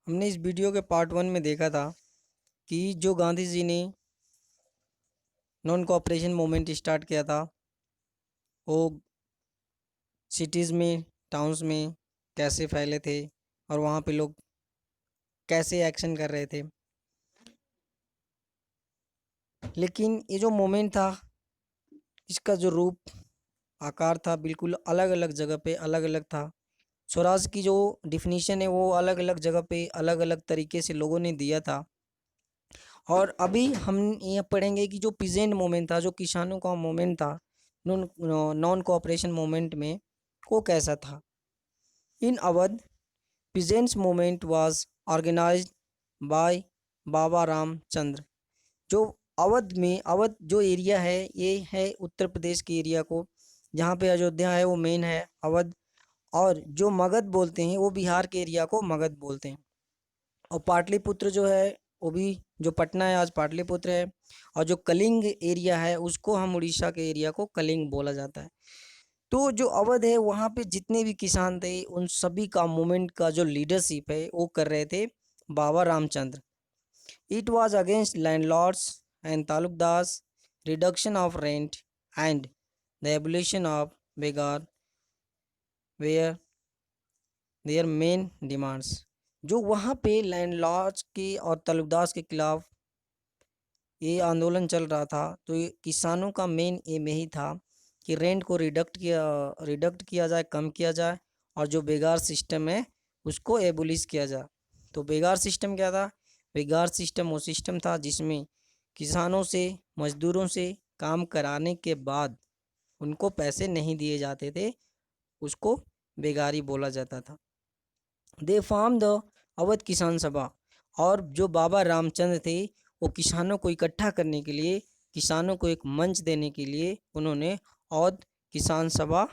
हमने इस वीडियो के पार्ट 1 में देखा था कि जो गांधी जी ने नॉन कोऑपरेशन मूवमेंट स्टार्ट किया था वो सिटीज़ में, टाउन्स में कैसे फैले थे और वहाँ पे लोग कैसे एक्शन कर रहे थे। लेकिन ये जो मूवमेंट था, इसका जो रूप आकार था बिल्कुल अलग अलग जगह पे अलग अलग था। स्वराज की जो डिफिनीशन है वो अलग अलग जगह पे अलग अलग तरीके से लोगों ने दिया था। और अभी हम ये पढ़ेंगे कि जो पीजेंट मूवमेंट था, जो किसानों का मूवमेंट था नॉन नॉन कोऑपरेशन मूवमेंट में, वो कैसा था। In Awadh, peasants movement was organised by Baba Ramchandra. जो अवध जो एरिया है, ये है उत्तर प्रदेश के एरिया को, जहाँ पे अयोध्या है वो मेन है अवध। और जो मगध बोलते हैं वो बिहार के एरिया को मगध बोलते हैं। और पाटलिपुत्र जो है वो भी, जो पटना है आज पाटलिपुत्र है। और जो कलिंग एरिया है उसको हम उड़ीसा के एरिया को कलिंग बोला जाता है। तो जो अवध है वहाँ पे जितने भी किसान थे उन सभी का मूवमेंट का जो लीडरशिप है वो कर रहे थे Baba Ramchandra. It was against landlords and taluqdars, reduction of rent and the abolition of begar were their main demands. जो वहाँ पे लैंडलॉर्ड्स के और तालुकदार्स के खिलाफ ये आंदोलन चल रहा था, तो ये किसानों का मेन एम यही था कि रेंट को रिडक्ट किया जाए, कम किया जाए, और जो बेगार सिस्टम है उसको एबोलिश किया जाए। तो बेगार सिस्टम क्या था? बेगार सिस्टम वो सिस्टम था जिसमें किसानों से, मजदूरों से काम कराने के बाद उनको पैसे नहीं दिए जाते थे, उसको बेगारी बोला जाता था। दे फॉर्म द अवध किसान सभा। और जो बाबा रामचंद्र थे वो किसानों को इकट्ठा करने के लिए, किसानों को एक मंच देने के लिए उन्होंने अवध किसान सभा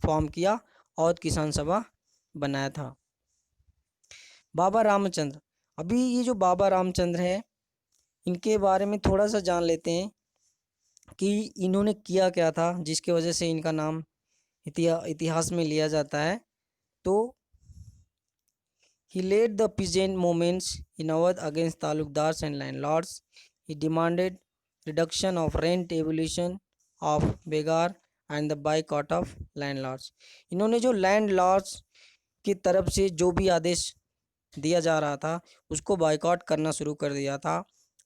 फॉर्म किया, अवध किसान सभा बनाया था। बाबा रामचंद्र, अभी ये जो बाबा रामचंद्र है इनके बारे में थोड़ा सा जान लेते हैं कि इन्होंने किया क्या था जिसकी वजह से इनका नाम इतिहास में लिया जाता है। तो he led the peasant movements in Awadh against talukdars and landlords. He demanded reduction of rent, abolition of begar and the boycott of landlords. इन्होंने जो लैंडलॉर्ड्स की तरफ से जो भी आदेश दिया जा रहा था उसको बायकॉट करना शुरू कर दिया था,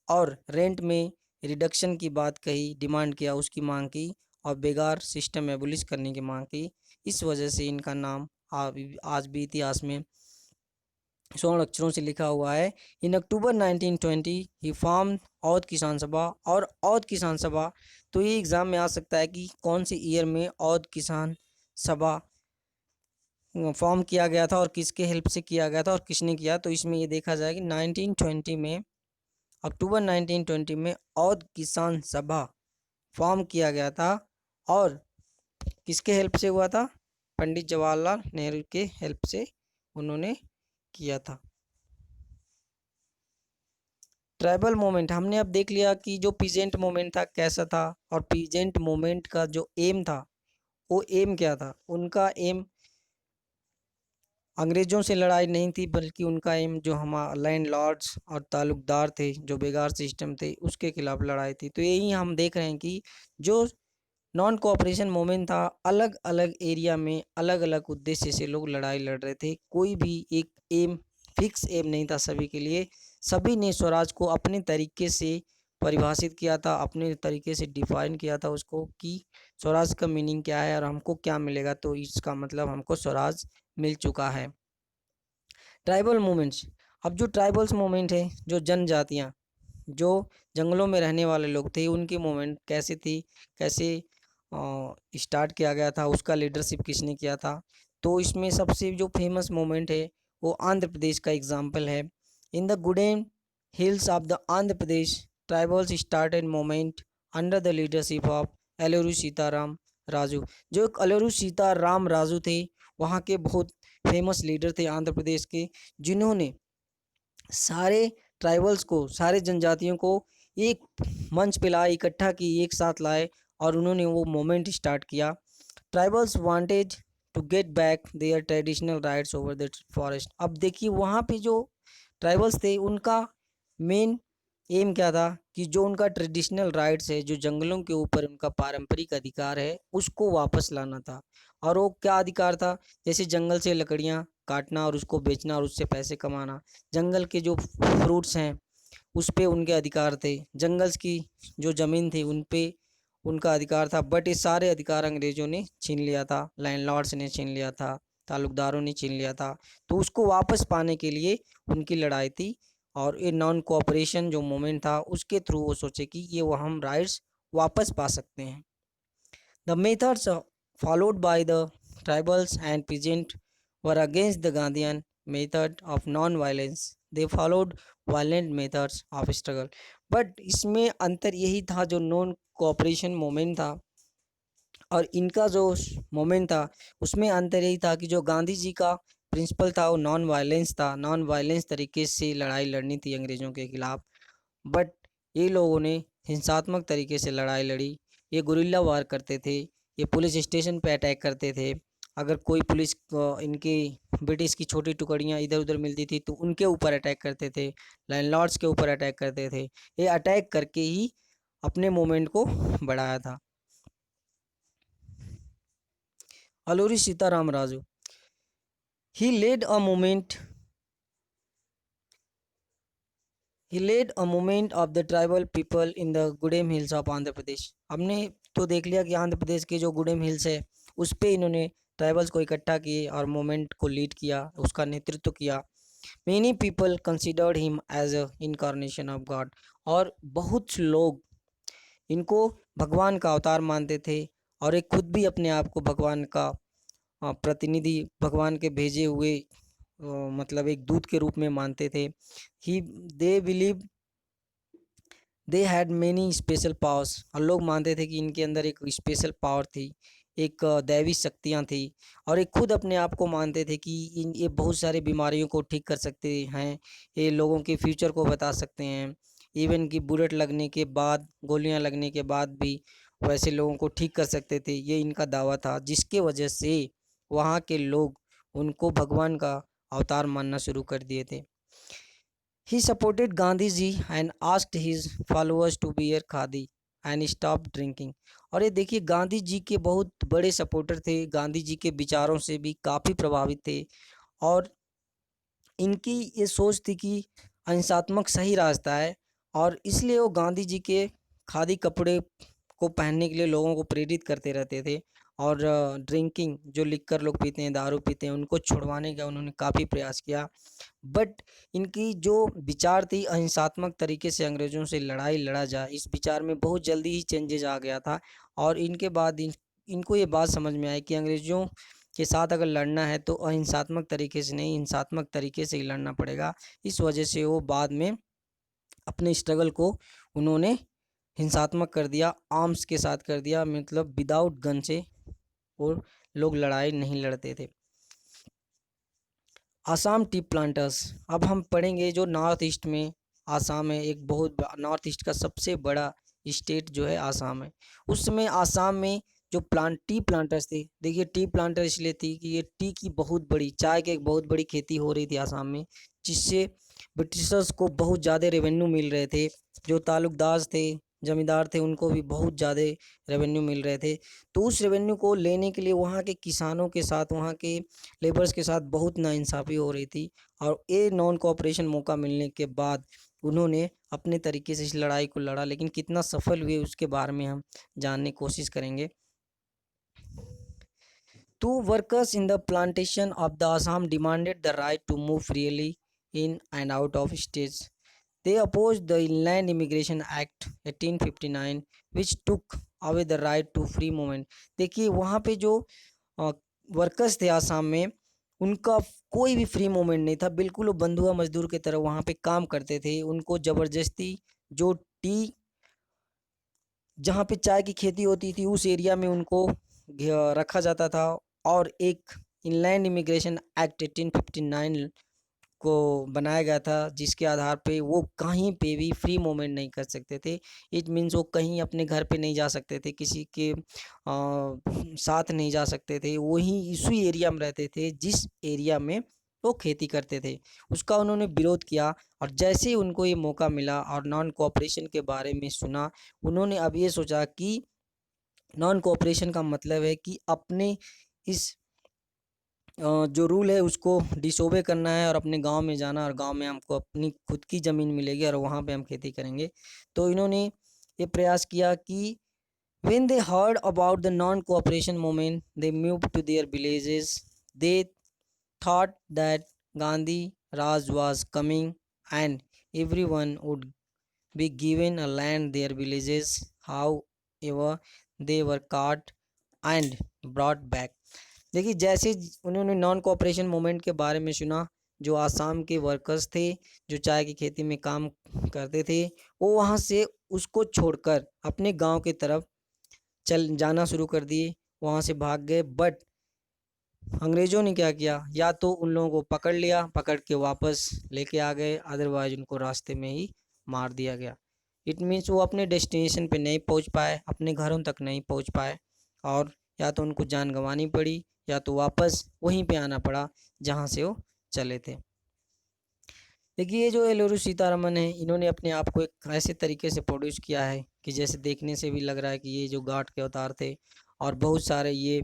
और रेंट में रिडक्शन की बात कही, डिमांड किया, उसकी मांग की, और बेगार सिस्टम एबोलिश करने की मांग की। इस वजह से इनका नाम आज भी इतिहास में स्वर्ण अक्षरों से लिखा हुआ है। इन अक्टूबर 1920 ही फॉर्म औध किसान सभा। और औध किसान सभा, तो ये एग्ज़ाम में आ सकता है कि कौन सी ईयर में औध किसान सभा फॉर्म किया गया था और किसके हेल्प से किया गया था और किसने किया। तो इसमें ये देखा जाए कि 1920 में, अक्टूबर 1920 में औध किसान सभा फॉर्म किया गया था। और किसके हेल्प से हुआ था? पंडित जवाहरलाल नेहरू के हेल्प से उन्होंने किया था। ट्राइबल मूवमेंट, हमने अब देख लिया कि जो पीजेंट मूवमेंट था कैसा था, और पीजेंट मूवमेंट का जो एम था वो एम क्या था। उनका एम अंग्रेज़ों से लड़ाई नहीं थी, बल्कि उनका एम जो हमारा लैंड लॉर्ड्स और तालुकदार थे, जो बेगार सिस्टम थे, उसके खिलाफ लड़ाई थी। तो यही हम देख रहे हैं कि जो नॉन कोऑपरेशन मूवमेंट था, अलग अलग एरिया में अलग अलग उद्देश्य से लोग लड़ाई लड़ रहे थे। कोई भी एक एम, फिक्स एम नहीं था सभी के लिए। सभी ने स्वराज को अपने तरीके से परिभाषित किया था, अपने तरीके से डिफाइन किया था उसको कि स्वराज का मीनिंग क्या है और हमको क्या मिलेगा। तो इसका मतलब हमको स्वराज मिल चुका है। ट्राइबल मूवमेंट्स, अब जो ट्राइबल्स मूवमेंट है, जो जनजातियाँ, जो जंगलों में रहने वाले लोग थे, उनकी मूवमेंट कैसी थी, कैसे स्टार्ट किया गया था, उसका लीडरशिप किसने किया था। तो इसमें सबसे जो फेमस मूवमेंट है वो आंध्र प्रदेश का एग्जाम्पल है। In the Gudem hills of the Andhra Pradesh, tribals started movement under the leadership of Alluri Sitarama Raju. जो एलोरू सीताराम राजू थे, वहाँ के बहुत फेमस लीडर थे आंध्र प्रदेश के, जिन्होंने सारे ट्राइबल्स को, सारे जनजातियों को एक मंच पे लाए, इकट्ठा की, एक साथ लाए, और उन्होंने वो मोमेंट स्टार्ट किया। Tribals wanted to get back their traditional rights over the forest. अब देखिए वहाँ पे जो ट्राइबल्स थे उनका मेन एम क्या था कि जो उनका ट्रेडिशनल राइट्स है, जो जंगलों के ऊपर उनका पारंपरिक अधिकार है, उसको वापस लाना था। और वो क्या अधिकार था? जैसे जंगल से लकड़ियाँ काटना और उसको बेचना और उससे पैसे कमाना, जंगल के जो फ्रूट्स हैं उस पे उनके अधिकार थे, जंगल्स की जो ज़मीन थी उन पे उनका अधिकार था। बट ये सारे अधिकार अंग्रेज़ों ने छीन लिया था, लैंडलॉर्ड्स ने छीन लिया था, ताल्लुकदारों ने छीन लिया था। तो उसको वापस पाने के लिए उनकी लड़ाई थी। और ये नॉन कोऑपरेशन जो मूवमेंट था उसके थ्रू वो सोचे कि ये वो हम राइट्स वापस पा सकते हैं। The methods followed by the tribals and peasants were against the Gandhian method of non-violence. They followed violent methods of struggle. But इसमें अंतर यही था, जो नॉन कोऑपरेशन मूवमेंट था और इनका जो मोमेंट था उसमें अंतर यही था कि जो गांधी जी का प्रिंसिपल था वो नॉन वायलेंस था, नॉन वायलेंस तरीके से लड़ाई लड़नी थी अंग्रेज़ों के खिलाफ। बट ये लोगों ने हिंसात्मक तरीके से लड़ाई लड़ी, ये गुरिल्ला वार करते थे, ये पुलिस स्टेशन पे अटैक करते थे। अगर कोई पुलिस इनकी ब्रिटिश की छोटी टुकड़ियाँ इधर उधर मिलती थी तो उनके ऊपर अटैक करते थे, लैंडलॉर्ड्स के ऊपर अटैक करते थे। ये अटैक करके ही अपने मूवमेंट को बढ़ाया था। Alluri Sitaram Raju, he led a movement he led a movement of the tribal people in the Gudem hills of Andhra Pradesh. हमने तो देख लिया कि आंध्र प्रदेश के जो गुडेम हिल्स है उस पे इन्होंने ट्राइबल्स को इकट्ठा किए और मूवमेंट को लीड किया, उसका नेतृत्व किया। Many people considered him as a incarnation of God. और बहुत लोग इनको भगवान का अवतार मानते थे और एक खुद भी अपने आप को भगवान का प्रतिनिधि, भगवान के भेजे हुए मतलब एक दूत के रूप में मानते थे। He they believe they had many special powers. और लोग मानते थे कि इनके अंदर एक स्पेशल पावर थी, एक दैवी शक्तियाँ थी। और एक खुद अपने आप को मानते थे कि ये बहुत सारी बीमारियों को ठीक कर सकते हैं, ये लोगों के फ्यूचर को बता सकते हैं। इवन कि बुलेट लगने के बाद, गोलियां लगने के बाद भी वैसे लोगों को ठीक कर सकते थे, ये इनका दावा था। जिसके वजह से वहाँ के लोग उनको भगवान का अवतार मानना शुरू कर दिए थे। He supported Gandhi ji and asked his followers to wear khadi and stop drinking। और ये देखिए गांधी जी के बहुत बड़े सपोर्टर थे, गांधी जी के विचारों से भी काफ़ी प्रभावित थे। और इनकी ये सोच थी कि अहिंसात्मक सही रास्ता है, और इसलिए वो गांधी जी के खादी कपड़े को पहनने के लिए लोगों को प्रेरित करते रहते थे। और ड्रिंकिंग, जो लिकर लोग पीते हैं, दारू पीते हैं, उनको छुड़वाने का उन्होंने काफ़ी प्रयास किया। बट इनकी जो विचार थी अहिंसात्मक तरीके से अंग्रेज़ों से लड़ाई लड़ा जाए, इस विचार में बहुत जल्दी ही चेंजेस आ गया था। और इनके बाद इनको ये बात समझ में आई कि अंग्रेज़ों के साथ अगर लड़ना है तो अहिंसात्मक तरीके से नहीं, हिंसात्मक तरीके से ही लड़ना पड़ेगा। इस वजह से वो बाद में अपने स्ट्रगल को उन्होंने हिंसात्मक कर दिया, आर्म्स के साथ कर दिया, मतलब विदाउट गन से और लोग लड़ाई नहीं लड़ते थे। आसाम टी प्लांटर्स, अब हम पढ़ेंगे जो नॉर्थ ईस्ट में आसाम है, एक बहुत नॉर्थ ईस्ट का सबसे बड़ा स्टेट जो है आसाम है। उस समय आसाम में जो टी प्लांटर्स थे, देखिए टी प्लांटर इसलिए थी कि ये टी की बहुत बड़ी, चाय की एक बहुत बड़ी खेती हो रही थी आसाम में, जिससे ब्रिटिशर्स को बहुत ज़्यादा रेवेन्यू मिल रहे थे। जो ताल्लुकदार थे, जमींदार थे, उनको भी बहुत ज़्यादा रेवेन्यू मिल रहे थे। तो उस रेवेन्यू को लेने के लिए वहाँ के किसानों के साथ, वहाँ के लेबर्स के साथ बहुत नाइंसाफ़ी हो रही थी। और ये नॉन कोऑपरेशन मौका मिलने के बाद उन्होंने अपने तरीके से इस लड़ाई को लड़ा, लेकिन कितना सफल हुए उसके बारे में हम जानने की कोशिश करेंगे। Two workers in the plantation of the Assam demanded the right to move freely in and out of states. They opposed the Inland Immigration Act 1859 which took away the right to free movement। देखिए वहाँ पे जो workers थे आसाम में, उनका कोई भी free movement नहीं था, बिल्कुल वो बंधुआ मजदूर की तरह वहाँ पे काम करते थे। उनको ज़बरदस्ती जो टी, जहाँ पे चाय की खेती होती थी उस एरिया में उनको रखा जाता था। और एक इनलैंड इमिग्रेशन एक्ट 1859 को बनाया गया था, जिसके आधार पे वो कहीं पे भी फ्री मूवमेंट नहीं कर सकते थे। इट मीन्स वो कहीं अपने घर पे नहीं जा सकते थे, किसी के साथ नहीं जा सकते थे, वहीं इसी एरिया में रहते थे जिस एरिया में वो खेती करते थे, उसका उन्होंने विरोध किया। और जैसे ही उनको ये मौका मिला और नॉन कोऑपरेशन के बारे में सुना, उन्होंने अब ये सोचा कि नॉन कोऑपरेशन का मतलब है कि अपने इस जो रूल है उसको डिसोबे करना है और अपने गांव में जाना, और गांव में हमको अपनी खुद की ज़मीन मिलेगी और वहां पे हम खेती करेंगे। तो इन्होंने ये प्रयास किया कि when they heard about the non-cooperation movement, they moved to their villages. They thought that Gandhi Raj was coming and everyone would be given a land their villages. However, they were caught and brought back. देखिए जैसे उन्होंने non cooperation movement के बारे में सुना, जो आसाम के workers थे जो चाय की खेती में काम करते थे, वो वहाँ से उसको छोड़कर अपने गांव की तरफ चल जाना शुरू कर दिए, वहाँ से भाग गए। बट अंग्रेज़ों ने क्या किया, या तो उन लोगों को पकड़ लिया, पकड़ के वापस लेके आ गए, अदरवाइज उनको रास्ते में ही मार दिया गया। इट मीन्स वो अपने डेस्टिनेशन पे नहीं पहुँच पाए, अपने घरों तक नहीं पहुँच पाए, और या तो उनको जान गंवानी पड़ी या तो वापस वहीं पे आना पड़ा जहाँ से वो चले थे। देखिए ये जो एलुरु सीतारमन है, इन्होंने अपने आप को एक ऐसे तरीके से प्रोड्यूस किया है कि जैसे देखने से भी लग रहा है कि ये जो गॉड के अवतार थे, और बहुत सारे ये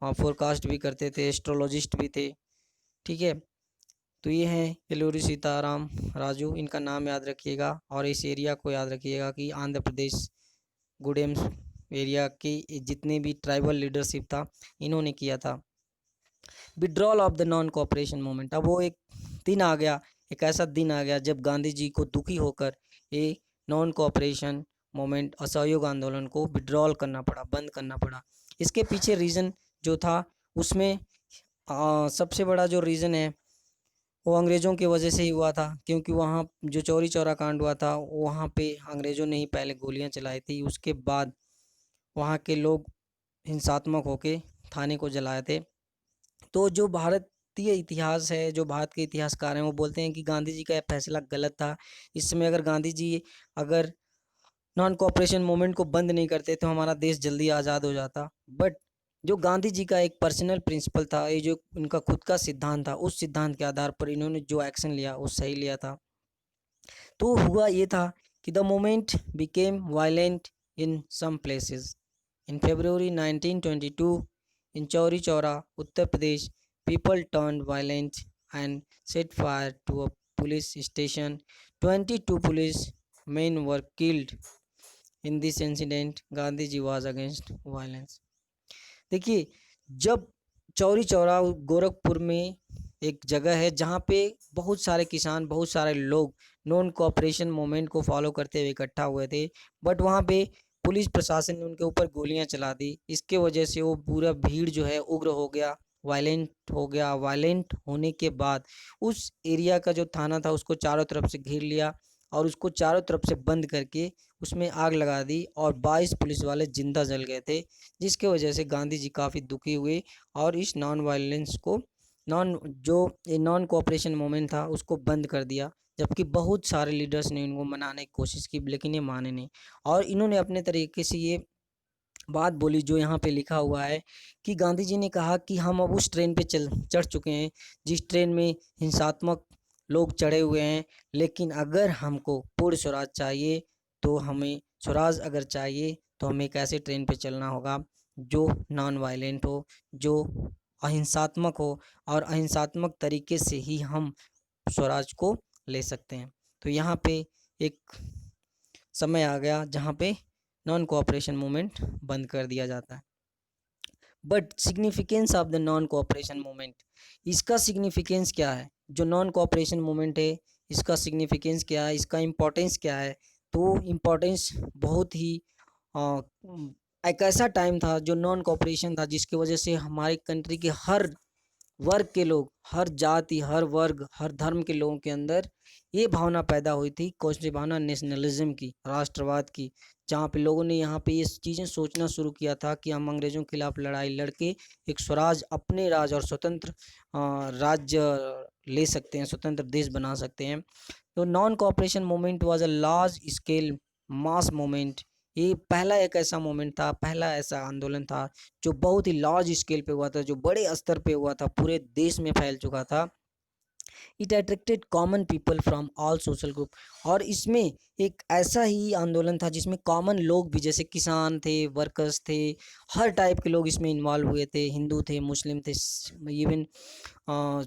फोरकास्ट भी करते थे, एस्ट्रोलॉजिस्ट भी थे। ठीक है, तो ये हैं एलुरु सीताराम राजू, इनका नाम याद रखिएगा और इस एरिया को याद रखिएगा कि आंध्र प्रदेश गुडेम एरिया के जितने भी ट्राइबल लीडरशिप था इन्होंने किया था। Withdrawal of the non cooperation movement, अब वो एक दिन आ गया, एक ऐसा दिन आ गया जब गांधी जी को दुखी होकर ये नॉन कोऑपरेशन मूवमेंट, असहयोग आंदोलन को विड्रॉल करना पड़ा, बंद करना पड़ा। इसके पीछे रीज़न जो था उसमें सबसे बड़ा जो रीज़न है वो अंग्रेज़ों की वजह से ही हुआ था, क्योंकि वहाँ जो चौरी चौरा कांड हुआ था वहाँ पे अंग्रेज़ों ने ही पहले गोलियां चलाई थी, उसके बाद वहाँ के लोग हिंसात्मक होके थाने को जलाए थे। तो जो भारतीय इतिहास है, जो भारत के इतिहासकार हैं, वो बोलते हैं कि गांधी जी का यह फैसला गलत था। इस समय अगर गांधी जी अगर नॉन कोऑपरेशन मूवमेंट को बंद नहीं करते तो हमारा देश जल्दी आज़ाद हो जाता। बट जो गांधी जी का एक पर्सनल प्रिंसिपल था, ये जो उनका खुद का सिद्धांत था, उस सिद्धांत के आधार पर इन्होंने जो एक्शन लिया वो सही लिया था। तो हुआ ये था कि the moment became violent in some places. In February 1922 in Chauri Chaura, Uttar Pradesh, people turned violent and set fire to a police station. 22 police men were killed in this incident. Gandhi ji was against violence. देखिए जब चौरी चौरा गोरखपुर में एक जगह है जहाँ पे बहुत सारे किसान, बहुत सारे लोग नॉन कोऑपरेशन मूवमेंट को फॉलो करते हुए इकट्ठा हुए थे, बट वहाँ पे पुलिस प्रशासन ने उनके ऊपर गोलियां चला दी। इसके वजह से वो पूरा भीड़ जो है उग्र हो गया, वायलेंट हो गया। वायलेंट होने के बाद उस एरिया का जो थाना था उसको चारों तरफ से घेर लिया और उसको चारों तरफ से बंद करके उसमें आग लगा दी और 22 पुलिस वाले जिंदा जल गए थे, जिसके वजह से गांधी जी काफ़ी दुखी हुए और इस नॉन वायलेंस को नॉन कोऑपरेशन मूवमेंट था उसको बंद कर दिया। जबकि बहुत सारे लीडर्स ने इनको मनाने की कोशिश की लेकिन ये माने नहीं, और इन्होंने अपने तरीके से ये बात बोली जो यहाँ पे लिखा हुआ है कि गांधी जी ने कहा कि हम अब उस ट्रेन पे चढ़ चुके हैं जिस ट्रेन में हिंसात्मक लोग चढ़े हुए हैं, लेकिन अगर हमको पूर्ण स्वराज चाहिए तो हमें स्वराज अगर चाहिए तो हमें एक ऐसे ट्रेन पे चलना होगा जो नॉन वायलेंट हो, जो अहिंसात्मक हो, और अहिंसात्मक तरीके से ही हम स्वराज को ले सकते हैं। तो यहाँ पे एक समय आ गया जहाँ पे नॉन कोऑपरेशन मूवमेंट बंद कर दिया जाता है। But significance of the non cooperation movement, इसका सिग्निफिकेंस क्या है? जो नॉन कोऑपरेशन मूवमेंट है इसका सिग्निफिकेंस क्या है, इसका इम्पोर्टेंस क्या है? तो इम्पोर्टेंस बहुत ही एक ऐसा टाइम था जो नॉन कोऑपरेशन था जिसकी वजह से हमारी कंट्री के हर वर्ग के लोग, हर जाति, हर वर्ग, हर धर्म के लोगों के अंदर ये भावना पैदा हुई थी, कौन सी भावना? नेशनलिज्म की, राष्ट्रवाद की। जहाँ पे लोगों ने यहाँ पे ये चीज़ें सोचना शुरू किया था कि हम अंग्रेज़ों के खिलाफ लड़ाई लड़के एक स्वराज, अपने राज और स्वतंत्र राज्य ले सकते हैं, स्वतंत्र देश बना सकते हैं। तो non cooperation movement was a large scale mass movement. ये पहला एक ऐसा मूवमेंट था, पहला ऐसा आंदोलन था जो बहुत ही लार्ज स्केल पे हुआ था, जो बड़े स्तर पे हुआ था, पूरे देश में फैल चुका था। It attracted common people from all social group. और इसमें एक ऐसा ही आंदोलन था जिसमें कॉमन लोग भी, जैसे किसान थे, वर्कर्स थे, हर टाइप के लोग इसमें इन्वॉल्व हुए थे। हिंदू थे, मुस्लिम थे, इवन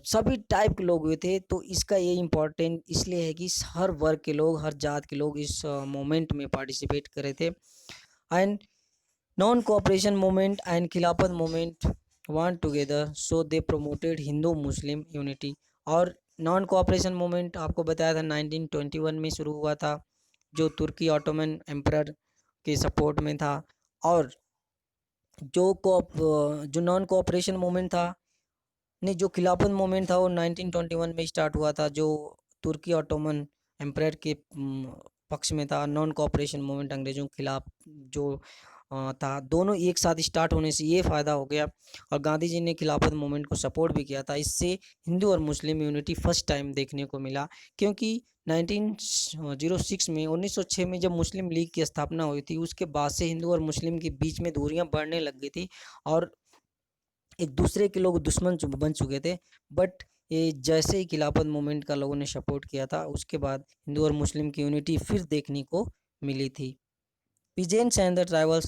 सभी टाइप के लोग हुए थे। तो इसका ये इम्पोर्टेंट इसलिए है कि हर वर्ग के लोग, हर जात के लोग इस मोमेंट में पार्टिसिपेट कर रहे थे। And non cooperation movement and Khilafat movement want together, so they promoted Hindu Muslim unity. और नॉन कोऑपरेशन मूवमेंट आपको बताया था 1921 में शुरू हुआ था, जो तुर्की ऑटोमन एम्परर के सपोर्ट में था। और जो नॉन कोऑपरेशन मूवमेंट था, नहीं, जो खिलाफत मूवमेंट था वो 1921 में स्टार्ट हुआ था, जो तुर्की ऑटोमन एम्परर के पक्ष में था। नॉन कोऑपरेशन मूवमेंट अंग्रेज़ों के खिलाफ जो था, दोनों एक साथ स्टार्ट होने से ये फ़ायदा हो गया। और गांधी जी ने खिलाफत मूवमेंट को सपोर्ट भी किया था। इससे हिंदू और मुस्लिम यूनिटी फर्स्ट टाइम देखने को मिला, क्योंकि 1906 में 1906 में जब मुस्लिम लीग की स्थापना हुई थी, उसके बाद से हिंदू और मुस्लिम के बीच में दूरियां बढ़ने लग गई थी और एक दूसरे के लोग दुश्मन बन चुके थे। बट ये जैसे ही खिलाफत मूवमेंट का लोगों ने सपोर्ट किया था, उसके बाद हिंदू और मुस्लिम की यूनिटी फिर देखने को मिली थी। Peasants and the tribals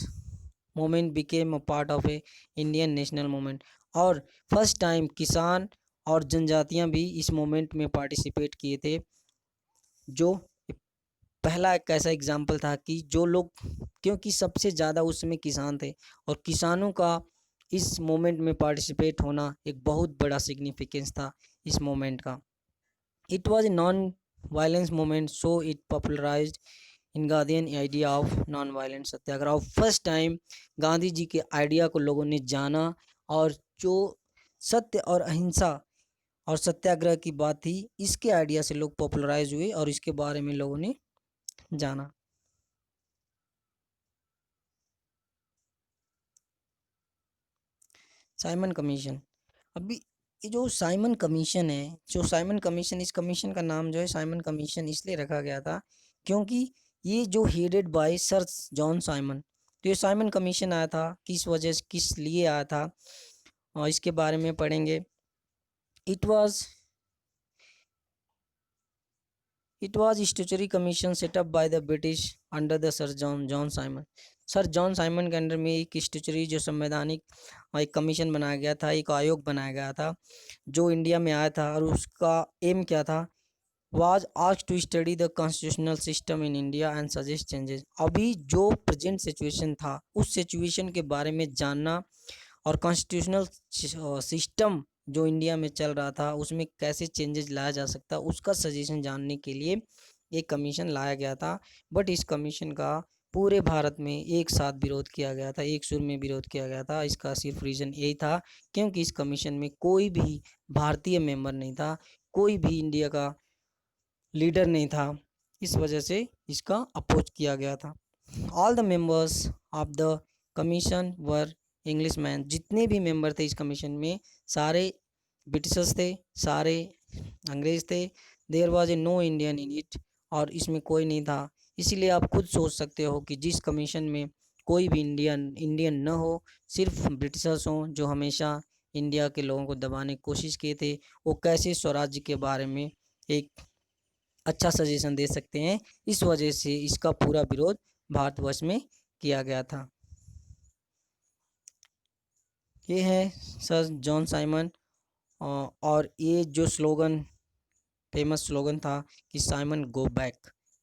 movement became a part of a Indian national movement। और फर्स्ट टाइम किसान और जनजातियां भी इस मूवमेंट में पार्टिसिपेट किए थे। जो पहला एक ऐसा एग्जाम्पल था कि जो लोग, क्योंकि सबसे ज़्यादा उस समय किसान थे और किसानों का इस मोमेंट में पार्टिसिपेट होना एक बहुत बड़ा सिग्निफिकेंस था इस मोमेंट का। It was a non violence movement, so it popularised in Gandhian idea of non violent satyagraha. और फर्स्ट टाइम गांधी जी के आइडिया को लोगों ने जाना, और जो सत्य और अहिंसा और सत्याग्रह की बात थी, इसके आइडिया से लोग पॉपुलराइज हुए और इसके बारे में लोगों ने जाना। Simon commission. अभी ये जो साइमन कमीशन है, जो साइमन कमीशन, इस कमीशन का नाम जो है साइमन कमीशन इसलिए रखा गया था क्योंकि ये जो headed by sir John Simon. तो ये साइमन कमीशन आया था किस वजह से, किस लिए आया था, और इसके बारे में पढ़ेंगे। It was It was a statutory commission set up by the British under the Sir John Simon। Sir John Simon के अंडर में एक स्टैचुटरी जो संवैधानिक एक कमीशन बनाया गया था, एक आयोग बनाया गया था जो इंडिया में आया था। और उसका एम क्या था, was asked to study the constitutional system in India and suggest changes. अभी जो प्रेजेंट सिचुएशन था, उस सिचुएशन के बारे में जानना और कॉन्स्टिट्यूशनल सिस्टम जो इंडिया में चल रहा था उसमें कैसे चेंजेस लाया जा सकता, उसका सजेशन जानने के लिए एक कमीशन लाया गया था। बट इस कमीशन का पूरे भारत में एक साथ विरोध किया गया था, एक सुर में विरोध किया गया था। इसका सिर्फ रीज़न यही था क्योंकि इस कमीशन में कोई भी भारतीय मेंबर नहीं था, कोई भी इंडिया का लीडर नहीं था, इस वजह से इसका अपोज किया गया था। All the members of the commission were English man. जितने भी मेंबर थे इस कमीशन में, सारे ब्रिटिशर्स थे, सारे अंग्रेज थे। There was a no Indian in it. और इसमें कोई नहीं था। इसीलिए आप खुद सोच सकते हो कि जिस कमीशन में कोई भी इंडियन न हो, सिर्फ ब्रिटिशर्स हों जो हमेशा इंडिया के लोगों को दबाने की कोशिश किए थे, वो कैसे स्वराज्य के बारे में एक अच्छा सजेशन दे सकते हैं। इस वजह से इसका पूरा विरोध भारतवर्ष में किया गया था। ये है सर जॉन साइमन। और ये जो स्लोगन, फेमस स्लोगन था कि साइमन गो बैक,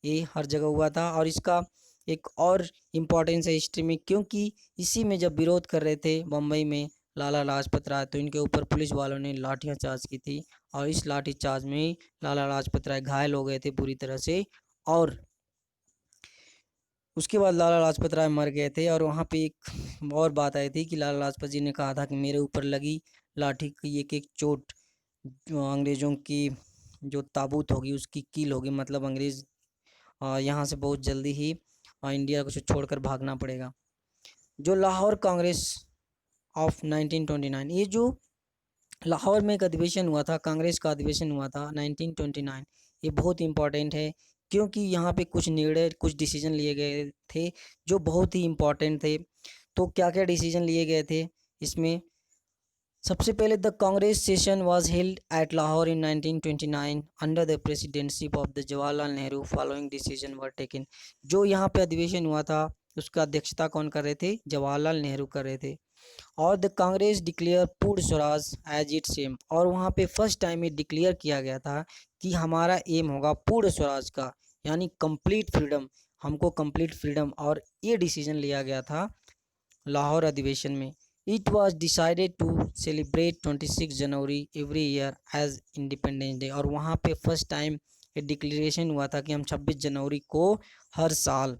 ये हर जगह हुआ था। और इसका एक और इम्पोर्टेंस है हिस्ट्री में, क्योंकि इसी में जब विरोध कर रहे थे बम्बई में लाला लाजपत राय, तो इनके ऊपर पुलिस वालों ने लाठियां चार्ज की थी। और इस लाठी चार्ज में ही लाला लाजपत राय घायल हो गए थे पूरी तरह से। और उसके बाद लाला लाजपत राय मर गए थे। और वहाँ पे एक और बात आई थी कि लाला लाजपत जी ने कहा था कि मेरे ऊपर लगी लाठी की एक एक चोट जो अंग्रेज़ों की जो ताबूत होगी उसकी कील होगी, मतलब अंग्रेज़ यहाँ से बहुत जल्दी ही इंडिया को छोड़कर भागना पड़ेगा। जो लाहौर कांग्रेस ऑफ 1929, ये जो लाहौर में एक अधिवेशन हुआ था, कांग्रेस का अधिवेशन हुआ था 1929, ये बहुत इंपॉर्टेंट है क्योंकि यहाँ पे कुछ निर्णय, कुछ डिसीजन लिए गए थे जो बहुत ही इम्पोर्टेंट थे। तो क्या क्या डिसीजन लिए गए थे इसमें, सबसे पहले the Congress session was held at Lahore in 1929 under the presidentship of the Jawaharlal Nehru following decision were taken. जो यहाँ पे अधिवेशन हुआ था उसका अध्यक्षता कौन कर रहे थे? जवाहरलाल नेहरू कर रहे थे। और द कांग्रेस डिक्लेयर पूर्ण स्वराज एज इट्स एम, और वहाँ पे फर्स्ट टाइम ये डिक्लेयर किया गया था कि हमारा एम होगा पूर्ण स्वराज का, यानी कंप्लीट फ्रीडम, हमको कंप्लीट फ्रीडम। और ये डिसीजन लिया गया था लाहौर अधिवेशन में। It was decided to celebrate 26 January every year as Independence Day, और वहाँ पे फर्स्ट टाइम ये डिक्लेरेशन हुआ था कि हम 26 जनवरी को हर साल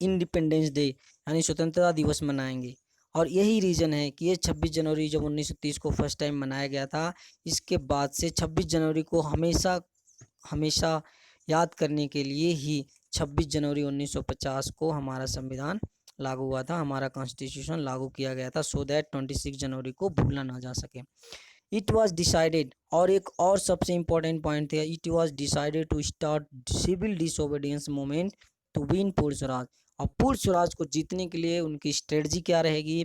इंडिपेंडेंस डे यानी स्वतंत्रता दिवस मनाएंगे। और यही रीज़न है कि ये 26 जनवरी जब 1930 को फर्स्ट टाइम मनाया गया था, इसके बाद से 26 जनवरी को हमेशा हमेशा याद करने के लिए ही 26 जनवरी 1950 को हमारा संविधान लागू हुआ था, हमारा कॉन्स्टिट्यूशन लागू किया गया था, सो दैट 26 जनवरी को भूलना ना जा सके। इट वॉज डिसाइडेड, और एक और सबसे इम्पोर्टेंट पॉइंट था, it was decided to start civil disobedience movement to win Purna Swaraj. और पूर्ण स्वराज को जीतने के लिए उनकी स्ट्रेटजी क्या रहेगी?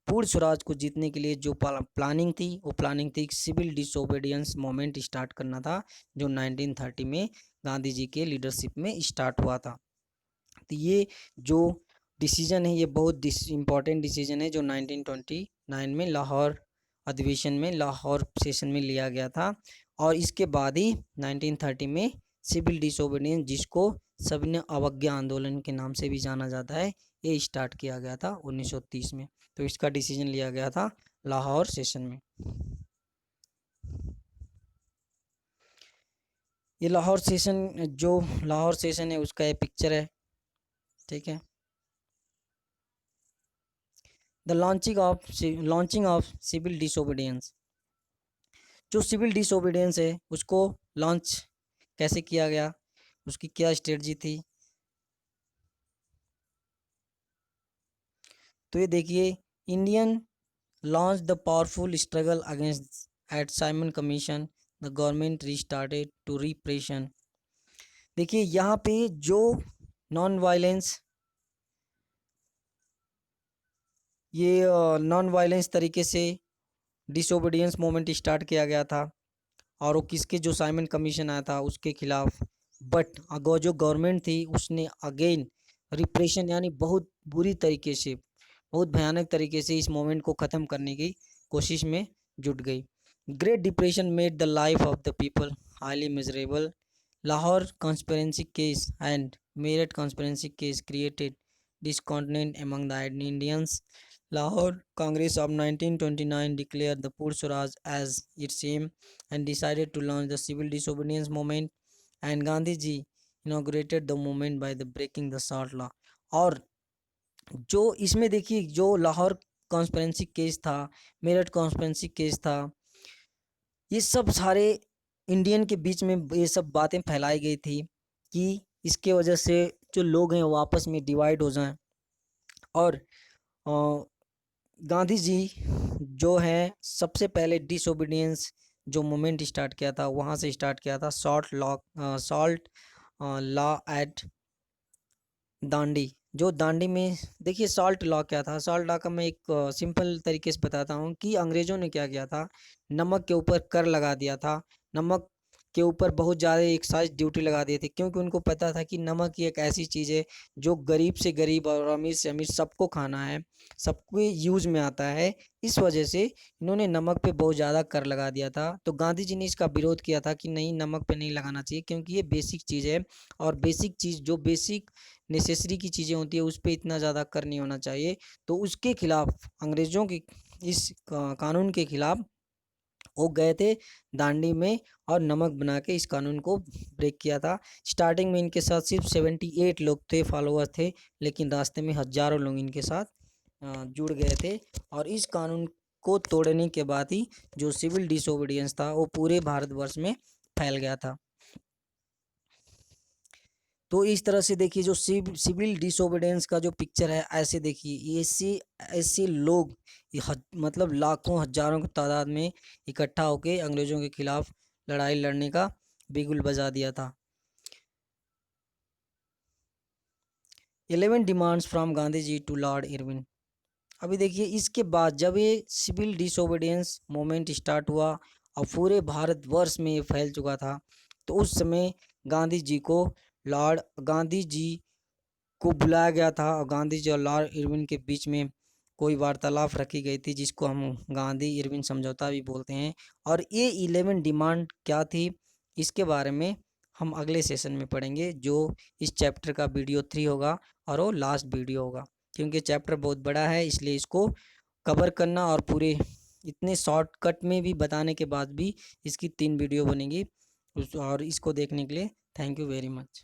पूर्ण स्वराज को जीतने के लिए जो प्लानिंग थी वो प्लानिंग थी सिविल डिसोबीडियंस मूवमेंट स्टार्ट करना था, जो 1930 में गांधी जी के लीडरशिप में स्टार्ट हुआ था। तो ये जो डिसीजन है ये बहुत इम्पोर्टेंट डिसीजन है जो 1929 में लाहौर अधिवेशन में, लाहौर सेशन में लिया गया था। और इसके बाद ही 1930 में सिविल डिसोबीडियंस, जिसको सभी ने अवज्ञा आंदोलन के नाम से भी जाना जाता है, ये स्टार्ट किया गया था 1930 में। तो इसका डिसीजन लिया गया था लाहौर सेशन में। ये लाहौर सेशन, जो लाहौर सेशन है उसका ये पिक्चर है, ठीक है। The launching of civil disobedience, जो सिविल डिसोबीडियंस है उसको लॉन्च कैसे किया गया, उसकी क्या स्ट्रेटजी थी? तो ये देखिए, Indian launch the powerful struggle against at Simon Commission, the government restarted to repression. देखिए यहाँ पे जो नॉन वायलेंस, ये नॉन वायलेंस तरीके से डिसोबीडियंस मूवमेंट स्टार्ट किया गया था, और वो किसके, जो साइमन कमीशन आया था उसके खिलाफ। बट अगो जो गवर्नमेंट थी उसने अगेन रिप्रेशन यानी बहुत बुरी तरीके से, बहुत भयानक तरीके से इस मूवमेंट को ख़त्म करने की कोशिश में जुट गई। Great depression made the life of the people highly miserable. Lahore conspiracy case and Meerut conspiracy case created discontent among the Indians. Lahore Congress of 1929 declared the Pur Swaraj as its aim and decided to launch the civil disobedience movement, and Gandhi ji inaugurated the movement by the breaking the salt law। और जो इसमें देखिए, जो Lahore conspiracy case था, Meerut conspiracy case था, ये सब सारे इंडियन के बीच में ये सब बातें फैलाई गई थी कि इसके वजह से जो लोग हैं वो आपस में डिवाइड हो जाएं। और गांधी जी जो है सबसे पहले डिसोबीडियंस जो मूवमेंट स्टार्ट किया था वहाँ से स्टार्ट किया था, सॉल्ट लॉ एट दांडी। जो दांडी में देखिए सॉल्ट लॉ क्या था, सॉल्ट लॉ का मैं एक सिंपल तरीके से बताता हूँ कि अंग्रेज़ों ने क्या किया था, नमक के ऊपर कर लगा दिया था, नमक के ऊपर बहुत ज़्यादा एक्साइज ड्यूटी लगा दिए थे, क्योंकि उनको पता था कि नमक ही एक ऐसी चीज़ है जो गरीब से गरीब और अमीर से अमीर सबको खाना है, सबको यूज़ में आता है। इस वजह से इन्होंने नमक पे बहुत ज़्यादा कर लगा दिया था। तो गांधी जी ने इसका विरोध किया था कि नहीं, नमक पे नहीं लगाना चाहिए, क्योंकि ये बेसिक चीज़ है, और बेसिक चीज़ जो बेसिक नेसेसरी की चीज़ें होती है उस पर इतना ज़्यादा कर नहीं होना चाहिए। तो उसके खिलाफ, अंग्रेज़ों के इस कानून के खिलाफ वो गए थे दांडी में, और नमक बना के इस कानून को ब्रेक किया था। स्टार्टिंग में इनके साथ सिर्फ 78 लोग थे, फॉलोअर थे, लेकिन रास्ते में हज़ारों लोग इनके साथ जुड़ गए थे। और इस कानून को तोड़ने के बाद ही जो सिविल डिसोबीडियंस था वो पूरे भारतवर्ष में फैल गया था। तो इस तरह से देखिए, जो सिविल डिसोबीडियंस का जो पिक्चर है, ऐसे देखिए, ऐसे ऐसे लोग मतलब लाखों हजारों की तादाद में इकट्ठा होके अंग्रेज़ों के खिलाफ लड़ाई लड़ने का बिगुल बजा दिया था। 11 demands from Gandhi ji to lord Irwin. अभी देखिए इसके बाद जब ये सिविल डिसोबीडियंस मूवमेंट स्टार्ट हुआ और पूरे भारतवर्ष में ये फैल चुका था, तो उस समय गांधी जी को लॉर्ड गांधी जी को बुलाया गया था और गांधी जी और लॉर्ड इरविन के बीच में कोई वार्तालाप रखी गई थी, जिसको हम गांधी इरविन समझौता भी बोलते हैं। और ये 11 डिमांड क्या थी, इसके बारे में हम अगले सेशन में पढ़ेंगे, जो इस चैप्टर का वीडियो 3 होगा और वो लास्ट वीडियो होगा, क्योंकि चैप्टर बहुत बड़ा है, इसलिए इसको कवर करना और पूरे इतने शॉर्टकट में भी बताने के बाद भी इसकी 3 वीडियो बनेगी। और इसको देखने के लिए थैंक यू वेरी मच।